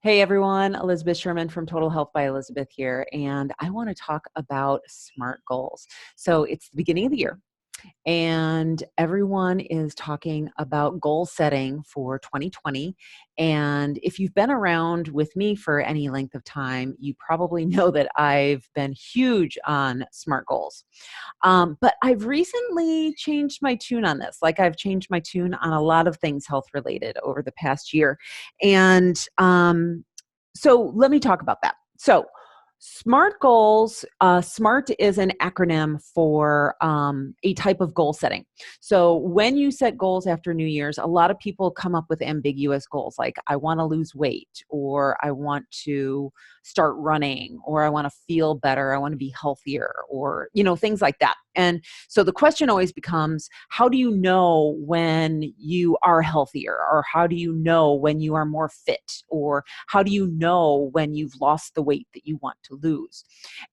Hey everyone, Elizabeth Sherman from Total Health by Elizabeth here, and I want to talk about SMART goals. So it's the beginning of the year, and everyone is talking about goal setting for 2020. And if you've been around with me for any length of time, you probably know that I've been huge on SMART goals. But I've recently changed my tune on this. Like I've changed my tune on a lot of things health related over the past year. And so let me talk about that. So SMART goals, SMART is an acronym for a type of goal setting. So when you set goals after New Year's, a lot of people come up with ambiguous goals like I want to lose weight, or I want to start running, or I want to feel better, I want to be healthier, or things like that. And so the question always becomes, how do you know when you are healthier, or how do you know when you are more fit, or how do you know when you've lost the weight that you want to lose?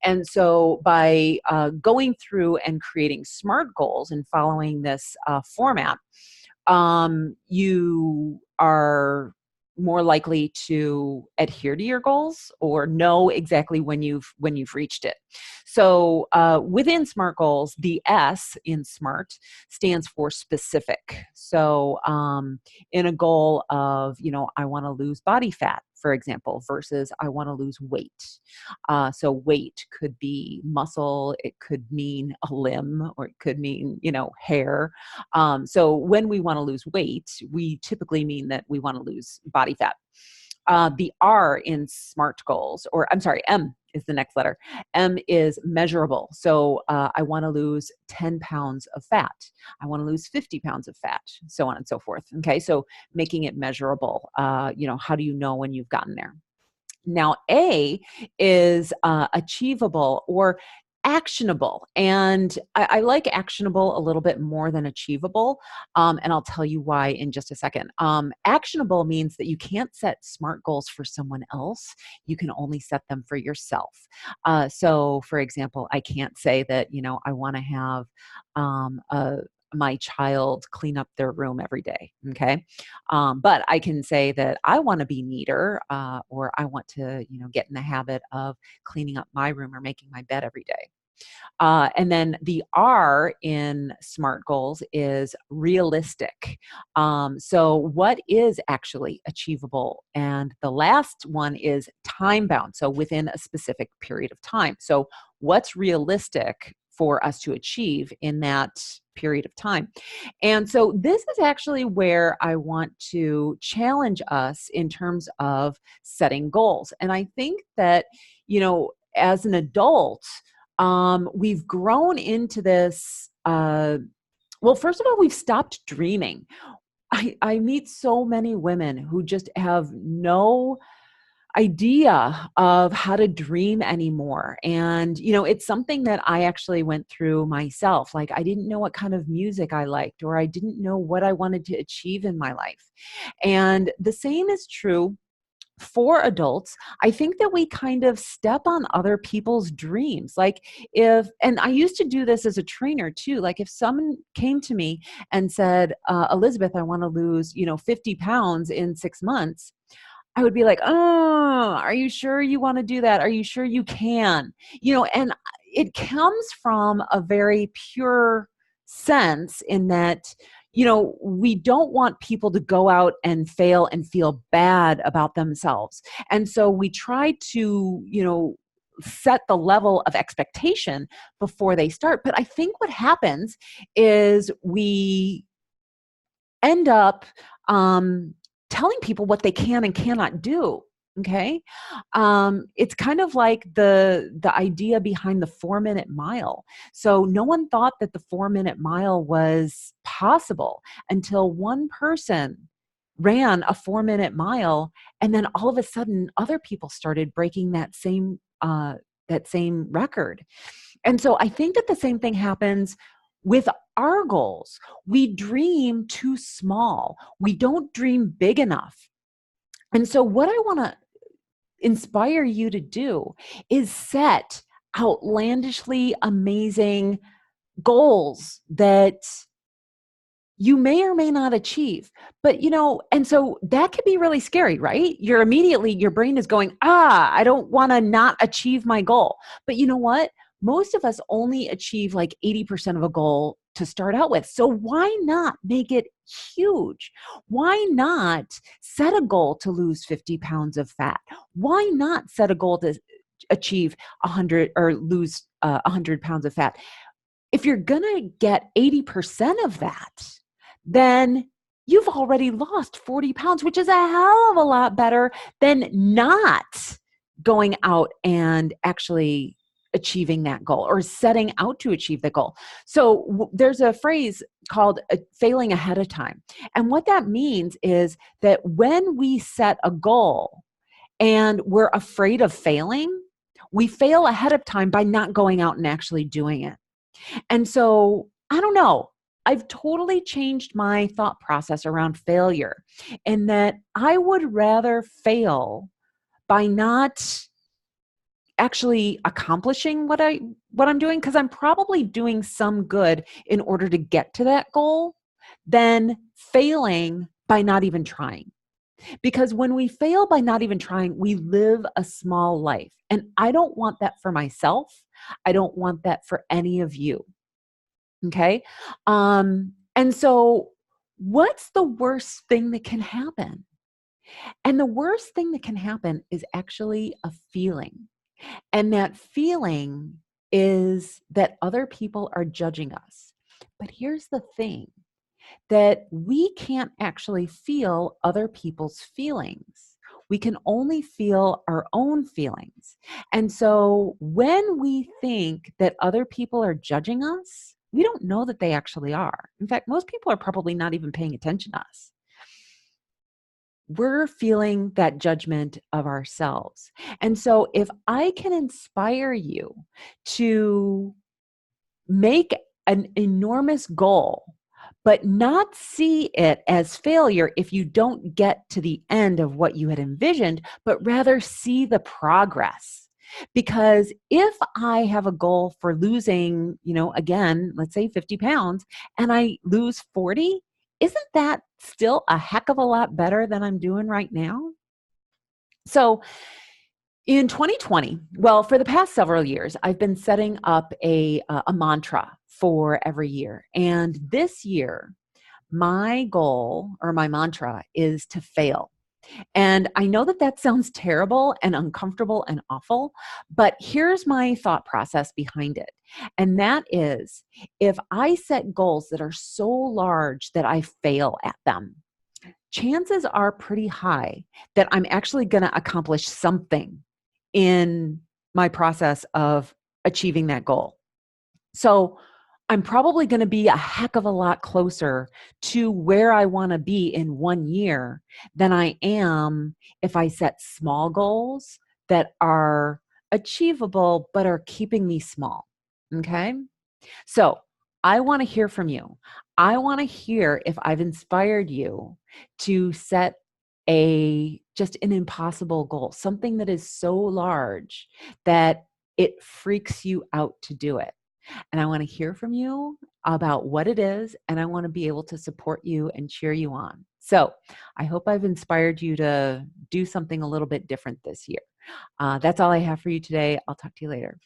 And so by going through and creating SMART goals and following this format, you are more likely to adhere to your goals or know exactly when you've reached it. So within SMART goals, the S in SMART stands for specific. So in a goal of, I want to lose body fat, for example, versus I want to lose weight. So weight could be muscle, it could mean a limb, or it could mean, hair. So when we want to lose weight, we typically mean that we want to lose body fat. The R in SMART goals, or I'm sorry, M is the next letter. M is measurable. So I want to lose 10 pounds of fat. I want to lose 50 pounds of fat, so on and so forth. Okay, so making it measurable. How do you know when you've gotten there? Now, A is achievable or actionable. And I like actionable a little bit more than achievable. And I'll tell you why in just a second. Actionable means that you can't set SMART goals for someone else. You can only set them for yourself. So, for example, I can't say that, I want to have my child clean up their room every day. Okay. But I can say that I want to be neater, or I want to, get in the habit of cleaning up my room or making my bed every day. And then the R in SMART goals is realistic. So, what is actually achievable? And the last one is time bound. So, within a specific period of time. So, what's realistic for us to achieve in that period of time? And so, this is actually where I want to challenge us in terms of setting goals. And I think that, as an adult, we've grown into this. Well, first of all, we've stopped dreaming. I meet so many women who just have no idea of how to dream anymore. And, it's something that I actually went through myself. Like, I didn't know what kind of music I liked, or I didn't know what I wanted to achieve in my life. And the same is true for adults. I think that we kind of step on other people's dreams. Like, and I used to do this as a trainer too. Like, if someone came to me and said, Elizabeth, I want to lose, 50 pounds in 6 months, I would be like, oh, are you sure you want to do that? Are you sure you can? And it comes from a very pure sense in that, we don't want people to go out and fail and feel bad about themselves. And so we try to, set the level of expectation before they start. But I think what happens is we end up telling people what they can and cannot do. Okay. It's kind of like the idea behind the 4 minute mile. So no one thought that the 4 minute mile was possible until one person ran a 4 minute mile. And then all of a sudden other people started breaking that same record. And so I think that the same thing happens with our goals. We dream too small. We don't dream big enough. And so what I want to inspire you to do is set outlandishly amazing goals that you may or may not achieve. But, and so that can be really scary, right? Your brain is going, I don't want to not achieve my goal. But you know what? Most of us only achieve like 80% of a goal to start out with. So why not make it huge? Why not set a goal to lose 50 pounds of fat? Why not set a goal to achieve 100 or lose 100 pounds of fat? If you're going to get 80% of that, then you've already lost 40 pounds, which is a hell of a lot better than not going out and actually achieving that goal or setting out to achieve the goal. So there's a phrase called failing ahead of time. And what that means is that when we set a goal and we're afraid of failing, we fail ahead of time by not going out and actually doing it. And so, I don't know, I've totally changed my thought process around failure, in that I would rather fail by not actually accomplishing what I'm doing, because I'm probably doing some good in order to get to that goal, than failing by not even trying. Because when we fail by not even trying, we live a small life. And I don't want that for myself. I don't want that for any of you. Okay. And so what's the worst thing that can happen? And the worst thing that can happen is actually a feeling. And that feeling is that other people are judging us. But here's the thing, that we can't actually feel other people's feelings. We can only feel our own feelings. And so when we think that other people are judging us, we don't know that they actually are. In fact, most people are probably not even paying attention to us. We're feeling that judgment of ourselves. And so if I can inspire you to make an enormous goal, but not see it as failure if you don't get to the end of what you had envisioned, but rather see the progress. Because if I have a goal for losing, again, let's say 50 pounds, and I lose 40, isn't that still a heck of a lot better than I'm doing right now? So in 2020, well, for the past several years, I've been setting up a mantra for every year. And this year, my goal or my mantra is to fail. And I know that that sounds terrible and uncomfortable and awful, but here's my thought process behind it. And that is, if I set goals that are so large that I fail at them, chances are pretty high that I'm actually going to accomplish something in my process of achieving that goal. So I'm probably going to be a heck of a lot closer to where I want to be in 1 year than I am if I set small goals that are achievable but are keeping me small. Okay? So I want to hear from you. I want to hear if I've inspired you to set just an impossible goal, something that is so large that it freaks you out to do it. And I want to hear from you about what it is, and I want to be able to support you and cheer you on. So I hope I've inspired you to do something a little bit different this year. That's all I have for you today. I'll talk to you later.